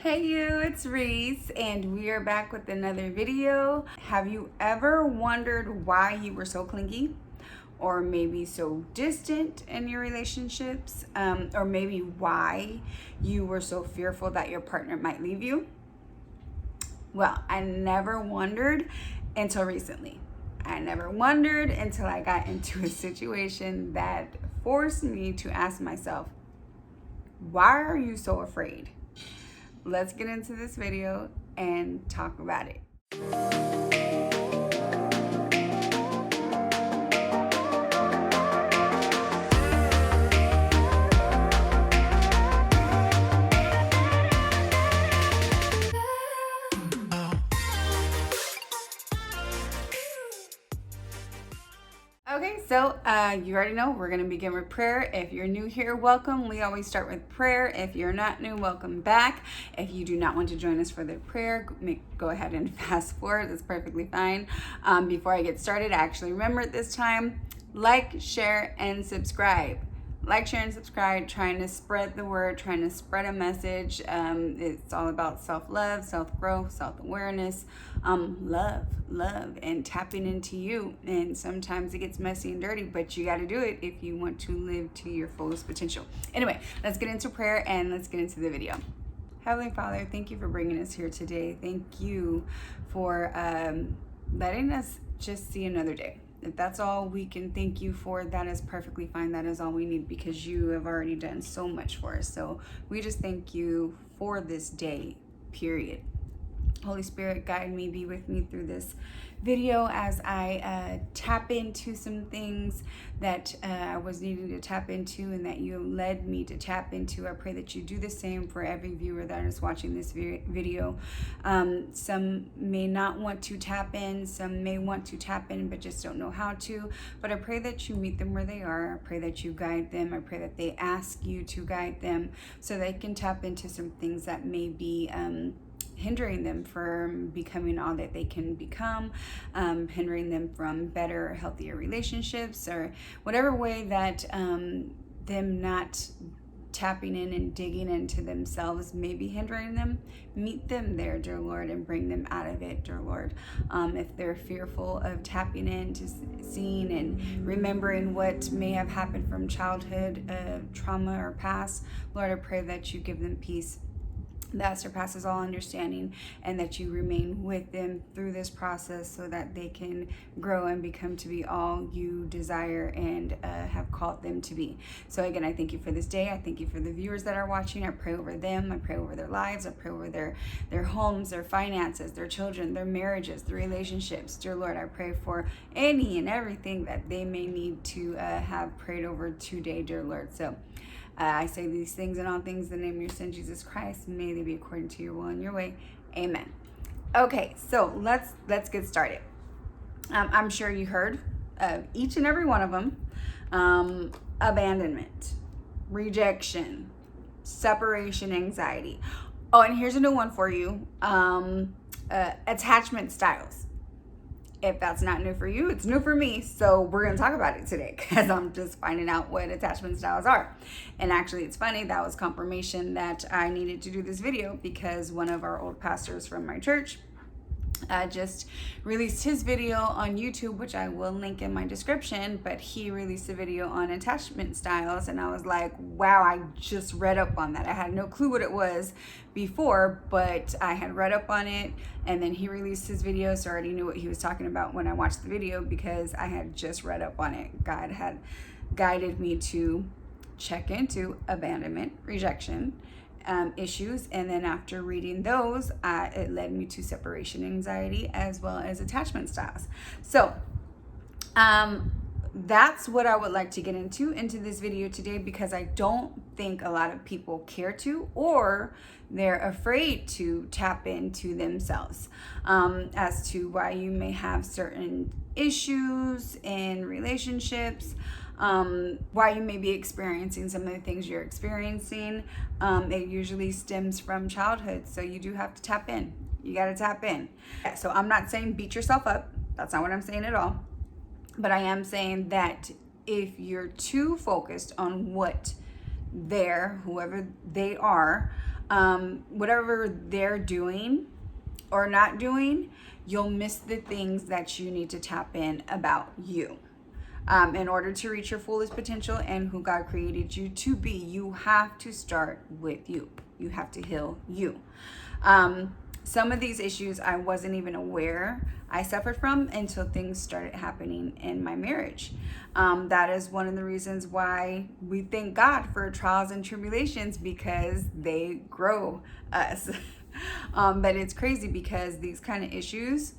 Hey you, it's Reese, and we are back with another video. Have you ever wondered why you were so clingy? Or maybe so distant in your relationships? Or maybe why you were so fearful that your partner might leave you? Well, I never wondered until recently. I never wondered until I got into a situation that forced me to ask myself, why are you so afraid? Let's get into this video and talk about it. Okay, so you already know we're going to begin with prayer. If you're new here, welcome. We always start with prayer. If you're not new, welcome back. If you do not want to join us for the prayer, go ahead and fast forward. That's perfectly fine. Before I get started, I actually remember at this time, like, share, and subscribe. Like, share, and subscribe, trying to spread the word, trying to spread a message. It's all about self-love, self-growth, self-awareness, love, and tapping into you. And sometimes it gets messy and dirty, but you got to do it if you want to live to your fullest potential. Anyway, let's get into prayer and let's get into the video. Heavenly Father, thank you for bringing us here today. Thank you for letting us just see another day. If that's all we can thank you for, that is perfectly fine. That is all we need because you have already done so much for us. So we just thank you for this day, period. Holy Spirit, guide me, be with me through this video as I tap into some things that I was needing to tap into and that you led me to tap into. I pray that you do the same for every viewer that is watching this video. Some may not want to tap in, some may want to tap in but just don't know how to. But I pray that you meet them where they are. I pray that you guide them. I pray that they ask you to guide them so they can tap into some things that may be hindering them from becoming all that they can become, hindering them from better, healthier relationships, or whatever way that them not tapping in and digging into themselves may be hindering them. Meet them there, dear Lord, and bring them out of it, dear Lord. If they're fearful of tapping into seeing and remembering what may have happened from childhood trauma or past, Lord, I pray that you give them peace that surpasses all understanding, and that you remain with them through this process so that they can grow and become to be all you desire and have called them to be. So again, I thank you for this day. I thank you for the viewers that are watching. I pray over them. I pray over their lives. I pray over their homes, their finances, their children, their marriages, their relationships. Dear Lord, I pray for any and everything that they may need to have prayed over today, dear Lord. So I say these things and all things in the name of your son, Jesus Christ. May they be according to your will and your way. Amen. Okay, so let's get started. I'm sure you heard of each and every one of them. Abandonment, rejection, separation anxiety. Oh, and here's a new one for you. Attachment styles. If that's not new for you, it's new for me. So we're going to talk about it today because I'm just finding out what attachment styles are. And actually, it's funny, that was confirmation that I needed to do this video because one of our old pastors from my church just released his video on YouTube, which I will link in my description, but he released a video on attachment styles, and I was like, wow, I just read up on that. I had no clue what it was before, but I had read up on it, and then he released his video, so I already knew what he was talking about when I watched the video because I had just read up on it. God had guided me to check into abandonment, rejection, issues, and then after reading those, it led me to separation anxiety as well as attachment styles. So that's what I would like to get into this video today, because I don't think a lot of people care to, or they're afraid to tap into themselves as to why you may have certain issues in relationships, why you may be experiencing some of the things you're experiencing. It usually stems from childhood, so you do have to tap in. You got to tap in. So I'm not saying beat yourself up. That's not what I'm saying at all. But I am saying that if you're too focused on what whoever they are, whatever they're doing or not doing, you'll miss the things that you need to tap in about you. In order to reach your fullest potential and who God created you to be, you have to start with you. You have to heal you. Some of these issues I wasn't even aware I suffered from until things started happening in my marriage. That is one of the reasons why we thank God for trials and tribulations, because they grow us. But it's crazy because these kind of issues,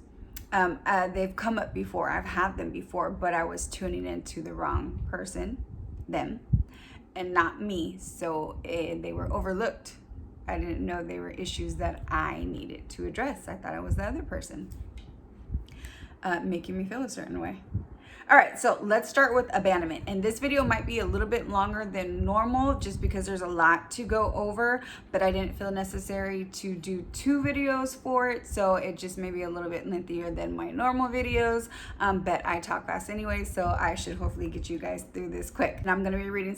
they've come up before. I've had them before, but I was tuning into the wrong person, them, and not me. So they were overlooked. I didn't know they were issues that I needed to address. I thought I was the other person, making me feel a certain way. All right, so let's start with abandonment. And this video might be a little bit longer than normal just because there's a lot to go over, but I didn't feel necessary to do 2 videos for it. So it just may be a little bit lengthier than my normal videos, but I talk fast anyway, so I should hopefully get you guys through this quick. And I'm going to be reading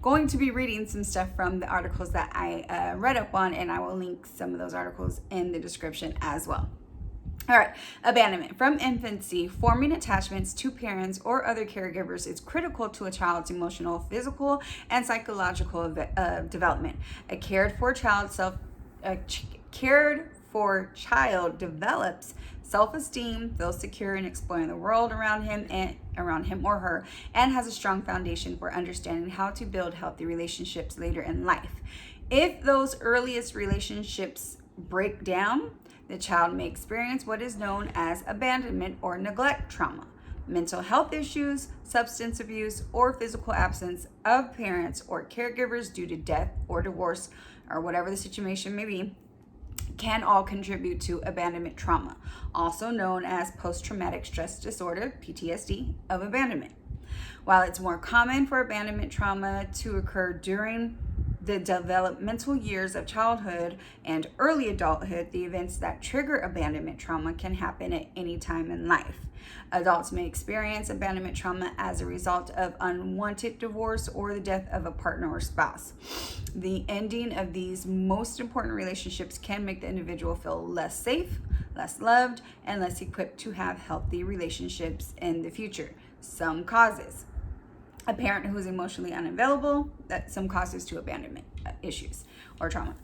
going to be reading some stuff from the articles that I read up on, and I will link some of those articles in the description as well. All right, abandonment. From infancy, forming attachments to parents or other caregivers is critical to a child's emotional, physical, and psychological development. A cared for child develops self-esteem, feels secure in exploring the world around him or her, and has a strong foundation for understanding how to build healthy relationships later in life. If those earliest relationships break down, the child may experience what is known as abandonment or neglect trauma. Mental health issues, substance abuse, or physical absence of parents or caregivers due to death or divorce, or whatever the situation may be, can all contribute to abandonment trauma, also known as post-traumatic stress disorder, PTSD, of abandonment. While it's more common for abandonment trauma to occur during the developmental years of childhood and early adulthood, the events that trigger abandonment trauma can happen at any time in life. Adults may experience abandonment trauma as a result of unwanted divorce or the death of a partner or spouse. The ending of these most important relationships can make the individual feel less safe, less loved, and less equipped to have healthy relationships in the future. Some causes: a parent who is emotionally unavailable, that's some causes to abandonment issues or trauma.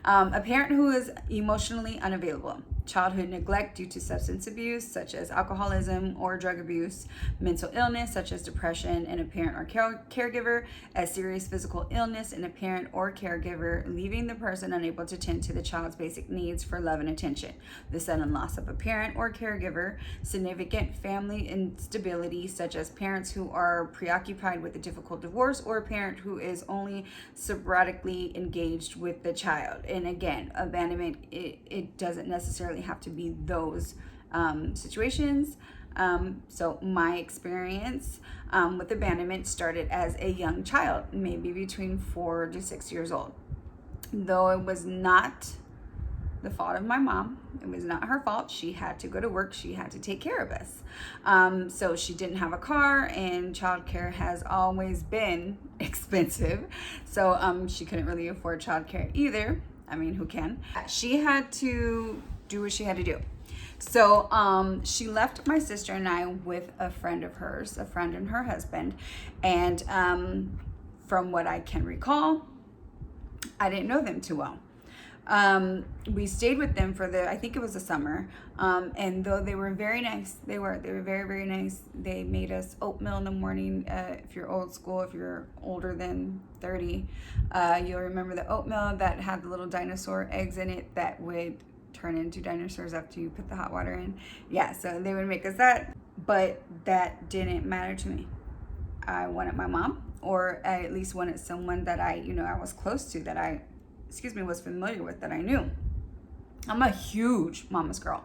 A parent who is emotionally unavailable, childhood neglect due to substance abuse, such as alcoholism or drug abuse, mental illness, such as depression in a parent or caregiver, a serious physical illness in a parent or caregiver, leaving the person unable to tend to the child's basic needs for love and attention, the sudden loss of a parent or caregiver, significant family instability, such as parents who are preoccupied with a difficult divorce or a parent who is only sporadically engaged with the child. And again, abandonment, it doesn't necessarily have to be those situations. So my experience with abandonment started as a young child, maybe between 4 to 6 years old. Though it was not the fault of my mom, it was not her fault. She had to go to work. She had to take care of us. So she didn't have a car, and childcare has always been expensive. So she couldn't really afford childcare either. I mean, who can? She had to do what she had to do. So she left my sister and I with a friend of hers, a friend and her husband. And from what I can recall, I didn't know them too well. We stayed with them for I think it was the summer. And though they were very nice, they were very, very nice. They made us oatmeal in the morning. If you're old school, if you're older than 30, you'll remember the oatmeal that had the little dinosaur eggs in it that would turn into dinosaurs after you put the hot water in. Yeah, so they would make us that, but that didn't matter to me. I wanted my mom, or I at least wanted someone that I was close to, that I was familiar with, that I knew. I'm a huge mama's girl,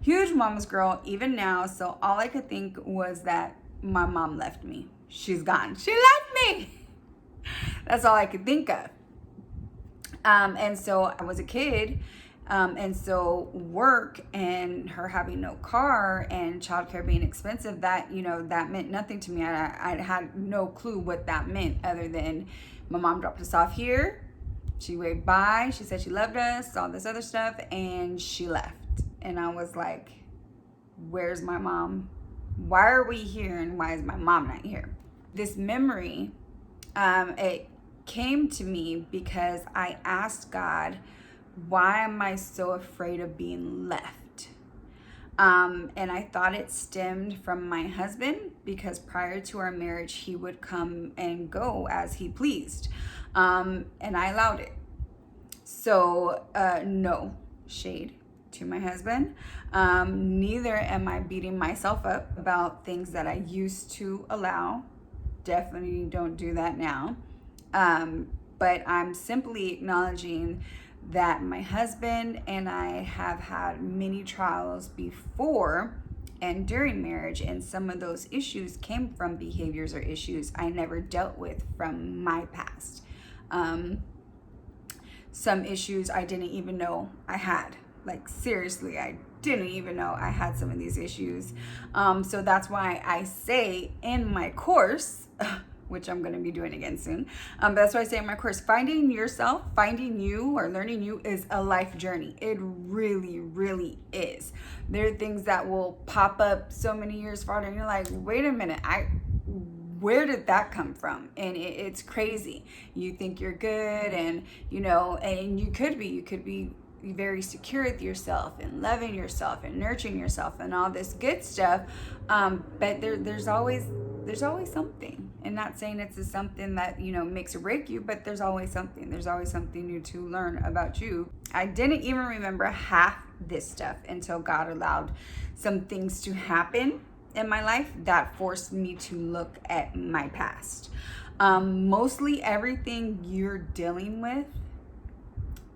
even now. So all I could think was that my mom left me. She's gone. She left me. That's all I could think of. And so I was a kid. And so work and her having no car and childcare being expensive, that meant nothing to me. I had no clue what that meant, other than my mom dropped us off here. She waved bye. She said she loved us, all this other stuff, and she left. And I was like, where's my mom? Why are we here, and why is my mom not here? This memory, it came to me because I asked God, why am I so afraid of being left? And I thought it stemmed from my husband, because prior to our marriage, he would come and go as he pleased. And I allowed it. So no shade to my husband. Neither am I beating myself up about things that I used to allow. Definitely don't do that now. But I'm simply acknowledging that my husband and I have had many trials before and during marriage, and some of those issues came from behaviors or issues I never dealt with from my past. Some issues I didn't even know I had. Like, seriously, I didn't even know I had some of these issues. So that's why I say in my course, which I'm going to be doing again soon. But that's why I say in my course, finding yourself, finding you, or learning you is a life journey. It really, really is. There are things that will pop up so many years farther, and you're like, wait a minute, where did that come from? And it's crazy. You think you're good, and and you could be very secure with yourself and loving yourself and nurturing yourself and all this good stuff. But there's always something. And not saying it's something that makes or break you, but there's always something. There's always something new to learn about you. I didn't even remember half this stuff until God allowed some things to happen in my life that forced me to look at my past. Mostly everything you're dealing with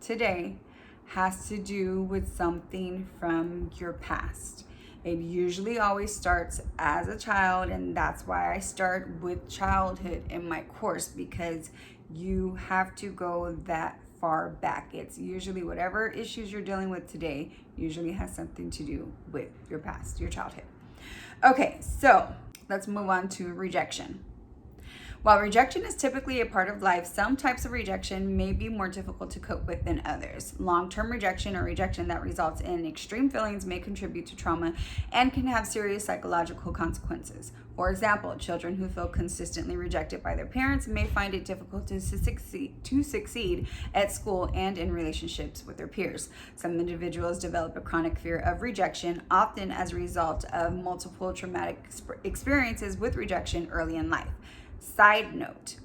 today has to do with something from your past. It usually always starts as a child, and that's why I start with childhood in my course, because you have to go that far back. It's usually whatever issues you're dealing with today usually has something to do with your past, your childhood. Okay, so let's move on to rejection. While rejection is typically a part of life, some types of rejection may be more difficult to cope with than others. Long-term rejection, or rejection that results in extreme feelings, may contribute to trauma and can have serious psychological consequences. For example, children who feel consistently rejected by their parents may find it difficult to succeed at school and in relationships with their peers. Some individuals develop a chronic fear of rejection, often as a result of multiple traumatic experiences with rejection early in life. Side note,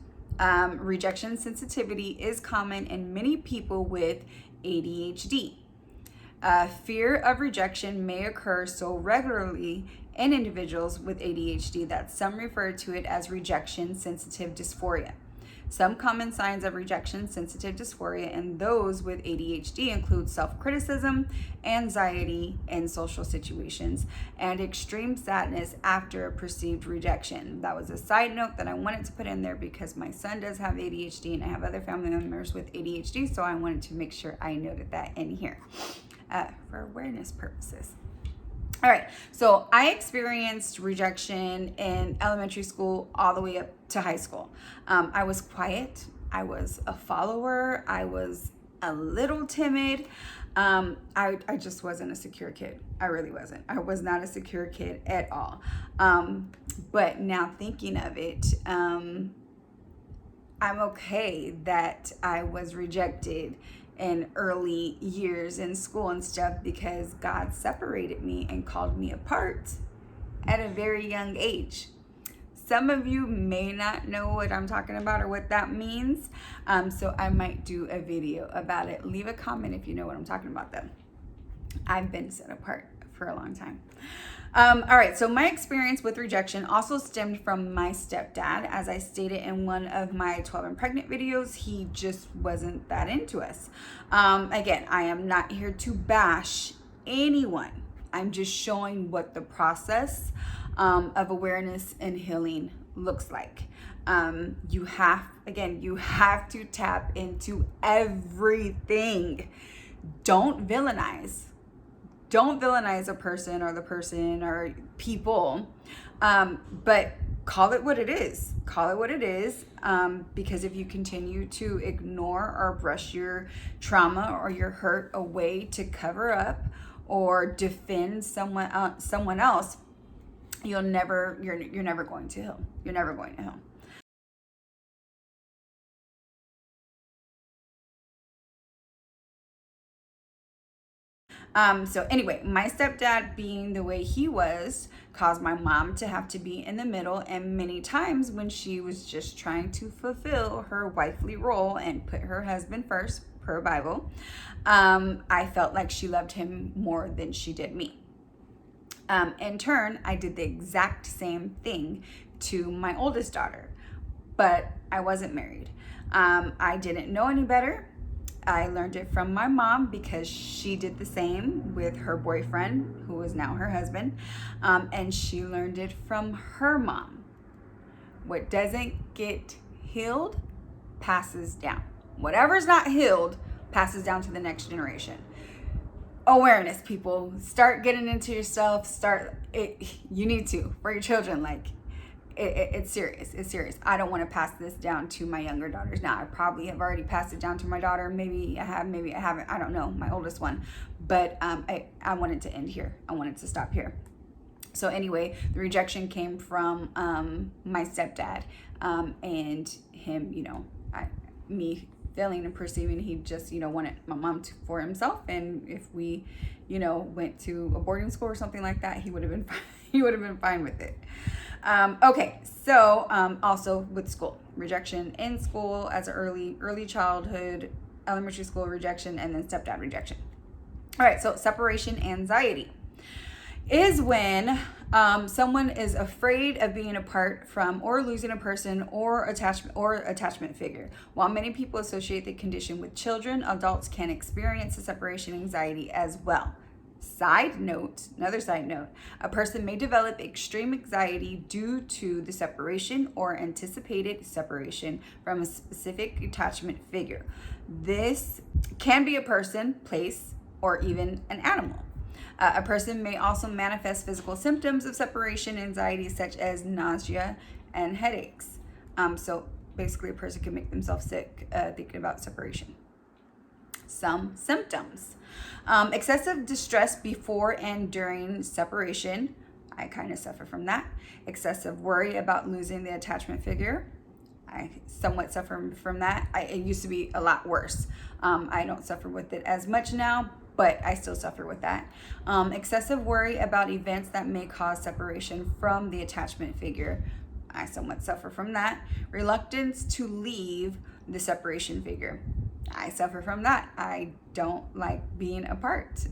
rejection sensitivity is common in many people with ADHD. Fear of rejection may occur so regularly in individuals with ADHD that some refer to it as rejection-sensitive dysphoria. Some common signs of rejection-sensitive dysphoria in those with ADHD include self-criticism, anxiety in social situations, and extreme sadness after a perceived rejection. That was a side note that I wanted to put in there because my son does have ADHD, and I have other family members with ADHD, so I wanted to make sure I noted that in here for awareness purposes. All right, so I experienced rejection in elementary school all the way up to high school. I was quiet. I was a follower. I was a little timid. I just wasn't a secure kid. I really wasn't. I was not a secure kid at all. But now thinking of it, I'm okay that I was rejected in early years in school and stuff, because God separated me and called me apart at a very young age. Some of you may not know what I'm talking about or what that means, so I might do a video about it. Leave a comment if you know what I'm talking about though. I've been set apart for a long time. All right, so my experience with rejection also stemmed from my stepdad. As I stated in one of my 12 and pregnant videos, he just wasn't that into us. Again, I am not here to bash anyone. I'm just showing what the process of awareness and healing looks like. You have to tap into everything. Don't villainize a person or the person or people, but call it what it is. Call it what it is. Because if you continue to ignore or brush your trauma or your hurt away to cover up or defend someone else, you're never going to heal. You're never going to heal. So anyway, my stepdad, being the way he was, caused my mom to have to be in the middle. And many times when she was just trying to fulfill her wifely role and put her husband first, per Bible, I felt like she loved him more than she did me. In turn, I did the exact same thing to my oldest daughter, but I wasn't married. I didn't know any better. I learned it from my mom because she did the same with her boyfriend, who is now her husband, and she learned it from her mom. What doesn't get healed passes down. Whatever's not healed passes down to the next generation. Awareness, people. Start getting into yourself. You need to, for your children. Like, it's serious. It's serious. I don't want to pass this down to my younger daughters. Now, I probably have already passed it down to my daughter. Maybe I have, maybe I haven't. I don't know, my oldest one. But I wanted to end here. I wanted to stop here. So anyway, the rejection came from my stepdad, and him, me feeling and perceiving he just, wanted my mom for himself. And if we, went to a boarding school or something like that, he would have been fine. He would have been fine with it. Okay, so also with school, rejection in school as an early childhood, elementary school rejection, and then stepdad rejection. All right, so separation anxiety is when someone is afraid of being apart from or losing a person or attachment figure. While many people associate the condition with children, adults can experience the separation anxiety as well. Another side note, a person may develop extreme anxiety due to the separation or anticipated separation from a specific attachment figure. This can be a person, place, or even an animal. A person may also manifest physical symptoms of separation anxiety, such as nausea and headaches. So basically, a person can make themselves sick thinking about separation. Some symptoms. Excessive distress before and during separation. I kind of suffer from that. Excessive worry about losing the attachment figure. I somewhat suffer from that. It used to be a lot worse. I don't suffer with it as much now, but I still suffer with that. Excessive worry about events that may cause separation from the attachment figure. I somewhat suffer from that. Reluctance to leave the separation figure. I suffer from that. I don't like being apart.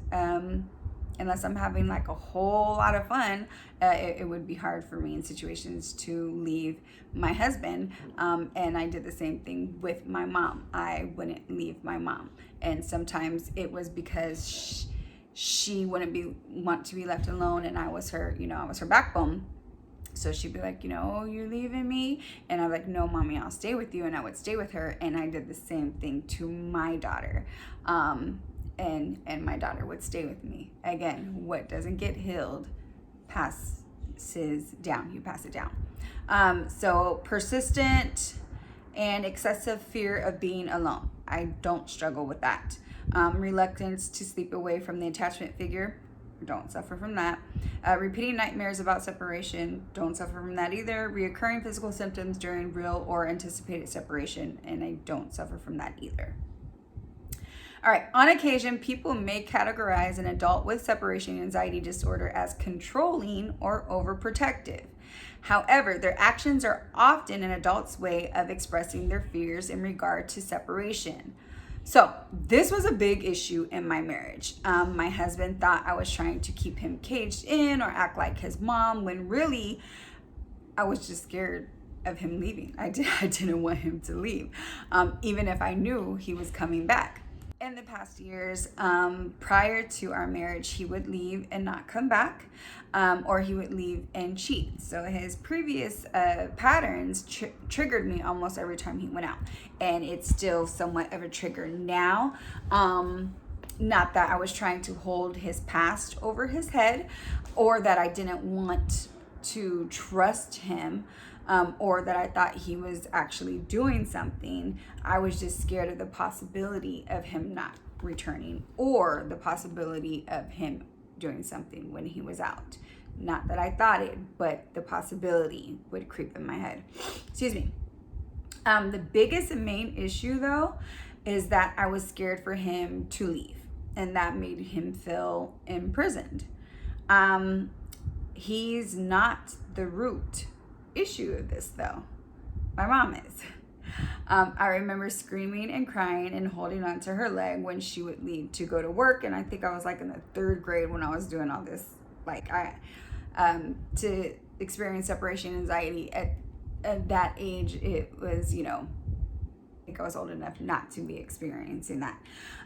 Unless I'm having like a whole lot of fun, it would be hard for me in situations to leave my husband. And I did the same thing with my mom. I wouldn't leave my mom. And sometimes it was because she wouldn't want to be left alone, and I was her backbone. So she'd be like, you're leaving me? And I'm like, no, mommy, I'll stay with you. And I would stay with her. And I did the same thing to my daughter. And my daughter would stay with me. Again, what doesn't get healed passes down. You pass it down. So persistent and excessive fear of being alone. I don't struggle with that. Reluctance to sleep away from the attachment figure. Don't suffer from that. Repeating nightmares about separation. Don't suffer from that either. Reoccurring physical symptoms during real or anticipated separation. And I don't suffer from that either. All right. On occasion, people may categorize an adult with separation anxiety disorder as controlling or overprotective. However, their actions are often an adult's way of expressing their fears in regard to separation. So this was a big issue in my marriage. My husband thought I was trying to keep him caged in or act like his mom, when really I was just scared of him leaving. I didn't want him to leave, even if I knew he was coming back. In the past years, prior to our marriage, he would leave and not come back, or he would leave and cheat. So his previous patterns triggered me almost every time he went out. And it's still somewhat of a trigger now. Not that I was trying to hold his past over his head, or that I didn't want to trust him, or that I thought he was actually doing something. I was just scared of the possibility of him not returning, or the possibility of him doing something when he was out. Not that I thought it, but the possibility would creep in my head. Excuse me. The biggest and main issue, though, is that I was scared for him to leave, and that made him feel imprisoned. He's not the root issue of this, though. My mom is. I remember screaming and crying and holding on to her leg when she would leave to go to work, and I think I was like in the 3rd grade when I was doing all this. Like, to experience separation anxiety at that age, it was, I think I was old enough not to be experiencing that.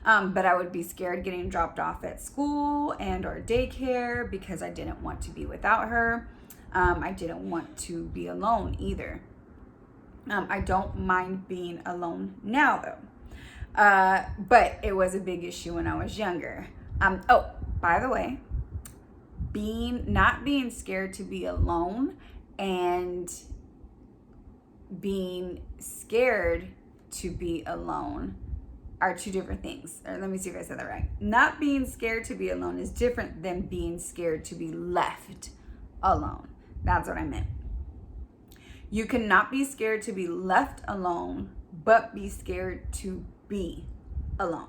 But I would be scared getting dropped off at school and or daycare because I didn't want to be without her. I didn't want to be alone either. I don't mind being alone now, though. But it was a big issue when I was younger. Oh, by the way, not being scared to be alone and being scared to be alone are 2 different things. Or let me see if I said that right. Not being scared to be alone is different than being scared to be left alone. That's what I meant. You cannot be scared to be left alone, but be scared to be alone.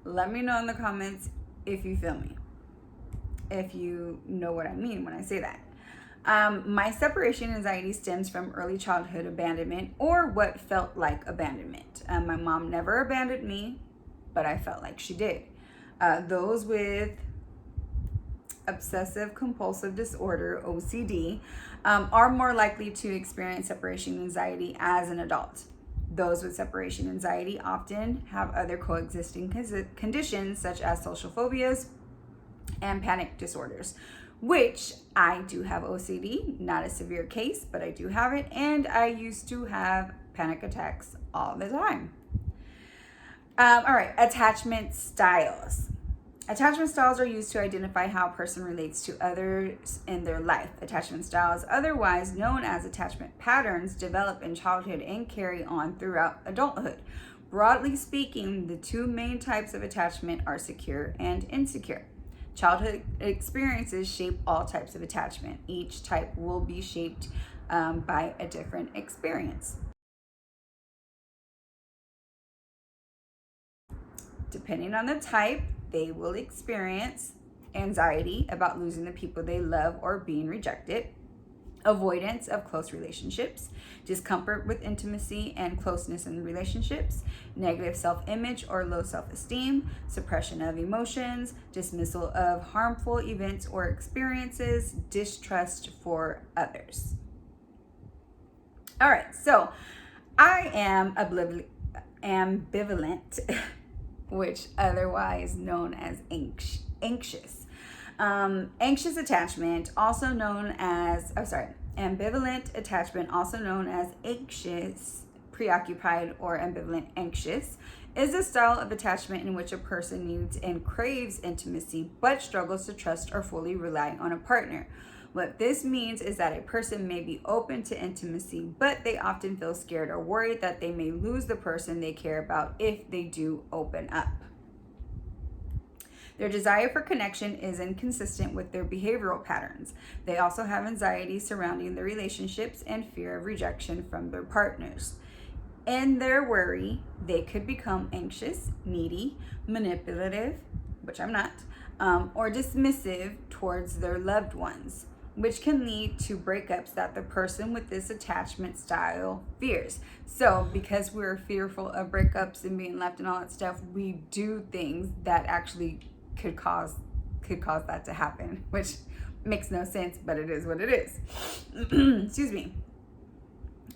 Let me know in the comments if you feel me, if you know what I mean when I say that. My separation anxiety stems from early childhood abandonment, or what felt like abandonment. My mom never abandoned me, but I felt like she did. Those with obsessive compulsive disorder, OCD, are more likely to experience separation anxiety as an adult. Those with separation anxiety often have other coexisting conditions such as social phobias and panic disorders, which I do have OCD, not a severe case, but I do have it, and I used to have panic attacks all the time. All right, attachment styles. Attachment styles are used to identify how a person relates to others in their life. Attachment styles, otherwise known as attachment patterns, develop in childhood and carry on throughout adulthood. Broadly speaking, the 2 main types of attachment are secure and insecure. Childhood experiences shape all types of attachment. Each type will be shaped by a different experience. Depending on the type, they will experience anxiety about losing the people they love or being rejected, avoidance of close relationships, discomfort with intimacy and closeness in relationships, negative self-image or low self-esteem, suppression of emotions, dismissal of harmful events or experiences, distrust for others. All right, so I am ambivalent, which otherwise known as anxious. Anxious attachment, also known as, ambivalent attachment, also known as anxious, preoccupied, or ambivalent anxious, is a style of attachment in which a person needs and craves intimacy, but struggles to trust or fully rely on a partner. What this means is that a person may be open to intimacy, but they often feel scared or worried that they may lose the person they care about if they do open up. Their desire for connection is inconsistent with their behavioral patterns. They also have anxiety surrounding their relationships and fear of rejection from their partners. In their worry, they could become anxious, needy, manipulative, which I'm not, or dismissive towards their loved ones, which can lead to breakups that the person with this attachment style fears. So because we're fearful of breakups and being left and all that stuff, we do things that actually could cause that to happen, which makes no sense, but it is what it is. Excuse me.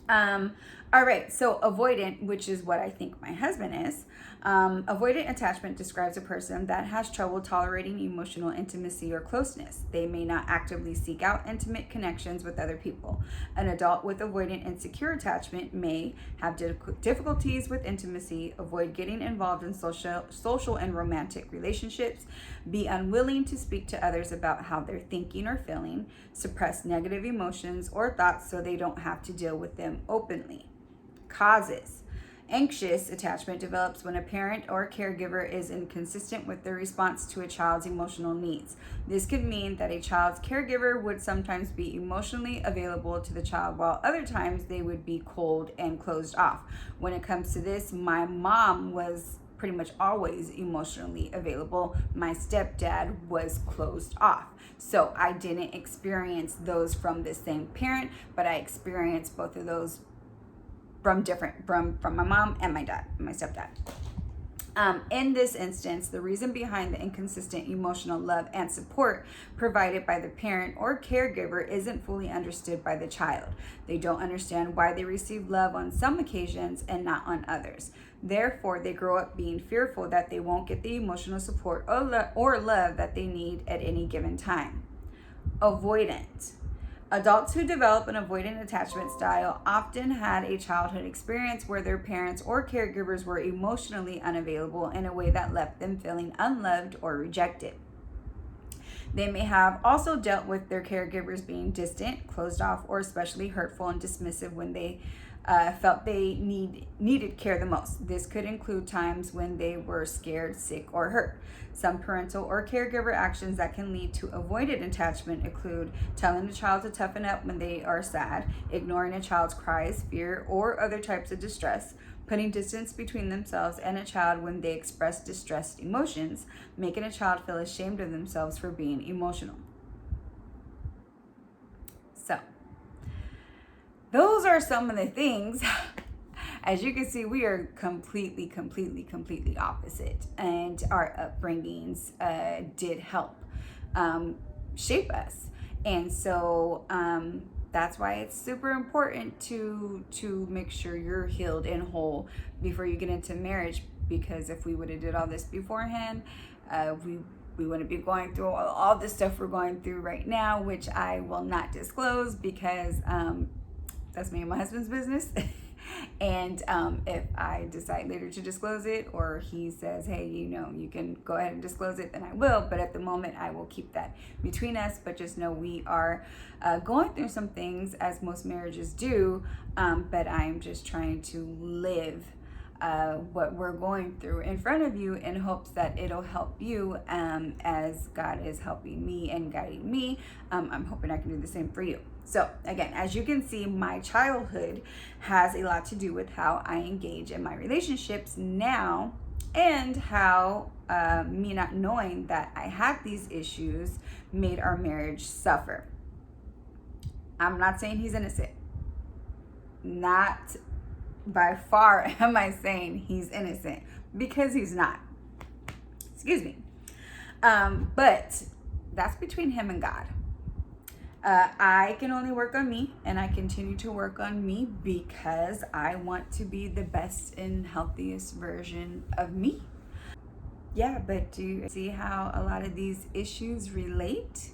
All All right, so avoidant, which is what I think my husband is. Avoidant attachment describes a person that has trouble tolerating emotional intimacy or closeness. They may not actively seek out intimate connections with other people. An adult with avoidant insecure attachment may have difficulties with intimacy, avoid getting involved in social and romantic relationships, be unwilling to speak to others about how they're thinking or feeling, suppress negative emotions or thoughts so they don't have to deal with them openly. Causes. Anxious attachment develops when a parent or caregiver is inconsistent with their response to a child's emotional needs. This could mean that a child's caregiver would sometimes be emotionally available to the child, while other times they would be cold and closed off. When it comes to this, my mom was pretty much always emotionally available. My stepdad was closed off. So I didn't experience those from the same parent, but I experienced both of those from my mom and my dad, my stepdad. In this instance, the reason behind the inconsistent emotional love and support provided by the parent or caregiver isn't fully understood by the child. They don't understand why they receive love on some occasions and not on others. Therefore, they grow up being fearful that they won't get the emotional support or love that they need at any given time. Avoidant. Adults who develop an avoidant attachment style often had a childhood experience where their parents or caregivers were emotionally unavailable in a way that left them feeling unloved or rejected. They may have also dealt with their caregivers being distant, closed off, or especially hurtful and dismissive when they felt they needed care the most. This could include times when they were scared, sick, or hurt. Some parental or caregiver actions that can lead to avoidant attachment include telling a child to toughen up when they are sad, ignoring a child's cries, fear, or other types of distress, putting distance between themselves and a child when they express distressed emotions, making a child feel ashamed of themselves for being emotional. So, those are some of the things. As you can see, we are completely opposite, and our upbringings did help shape us. And so that's why it's super important to make sure you're healed and whole before you get into marriage, because if we would have did all this beforehand, we wouldn't be going through all this stuff we're going through right now, which I will not disclose because that's me and my husband's business. And if I decide later to disclose it, or he says, hey, you can go ahead and disclose it, then I will. But at the moment, I will keep that between us. But just know we are going through some things, as most marriages do. But I'm just trying to live what we're going through in front of you in hopes that it'll help you as God is helping me and guiding me. I'm hoping I can do the same for you. So again, as you can see, my childhood has a lot to do with how I engage in my relationships now, and how me not knowing that I had these issues made our marriage suffer. I'm not saying he's innocent. Not by far am I saying he's innocent, because he's not. Excuse me. But that's between him and God. I can only work on me, and I continue to work on me because I want to be the best and healthiest version of me. Yeah, but do you see how a lot of these issues relate?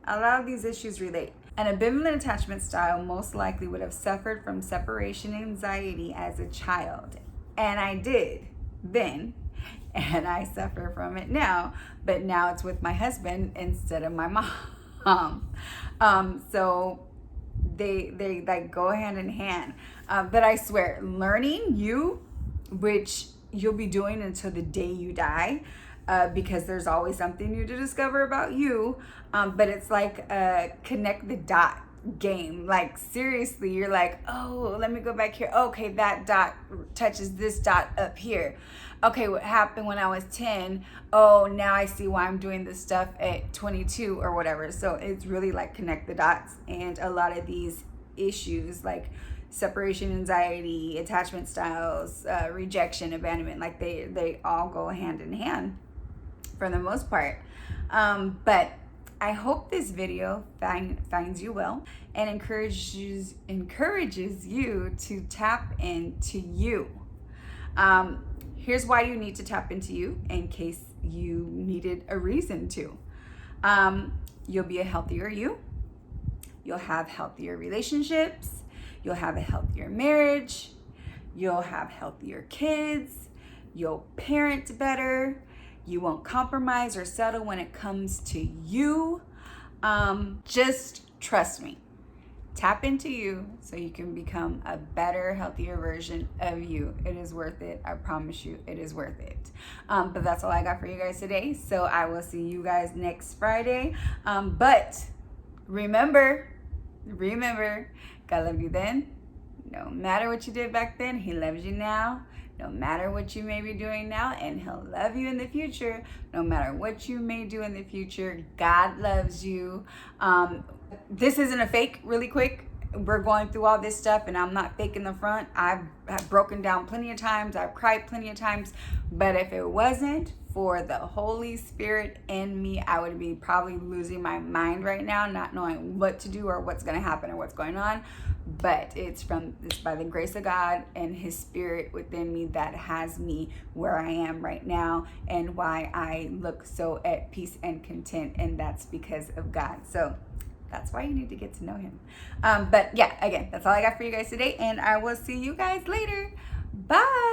A lot of these issues relate. An ambivalent attachment style most likely would have suffered from separation anxiety as a child. And I did then, and I suffer from it now, but now it's with my husband instead of my mom. So they like go hand in hand. But I swear, learning you, which you'll be doing until the day you die, because there's always something new to discover about you. But it's like a connect the dot game. Like seriously, you're like, oh, let me go back here. Okay, that dot touches this dot up here. Okay, what happened when I was 10? Oh, now I see why I'm doing this stuff at 22 or whatever. So it's really like connect the dots. And a lot of these issues like separation anxiety, attachment styles, rejection, abandonment, like they all go hand in hand for the most part. But I hope this video finds you well and encourages you to tap into you. Here's why you need to tap into you in case you needed a reason to. You'll be a healthier you. You'll have healthier relationships. You'll have a healthier marriage. You'll have healthier kids. You'll parent better. You won't compromise or settle when it comes to you. Just trust me. Tap into you so you can become a better, healthier version of you. It is worth it. I promise you, it is worth it. But that's all I got for you guys today. So I will see you guys next Friday. But remember, God loved you then. No matter what you did back then, he loves you now. No matter what you may be doing now, and he'll love you in the future. No matter what you may do in the future, God loves you. This isn't a fake, really quick. We're going through all this stuff, and I'm not faking the front. I've broken down plenty of times. I've cried plenty of times. But if it wasn't for the Holy Spirit in me, I would be probably losing my mind right now, not knowing what to do or what's going to happen or what's going on. But it's by the grace of God and his spirit within me that has me where I am right now, and why I look so at peace and content, and that's because of God. So that's why you need to get to know him. But yeah, again, that's all I got for you guys today, and I will see you guys later. Bye.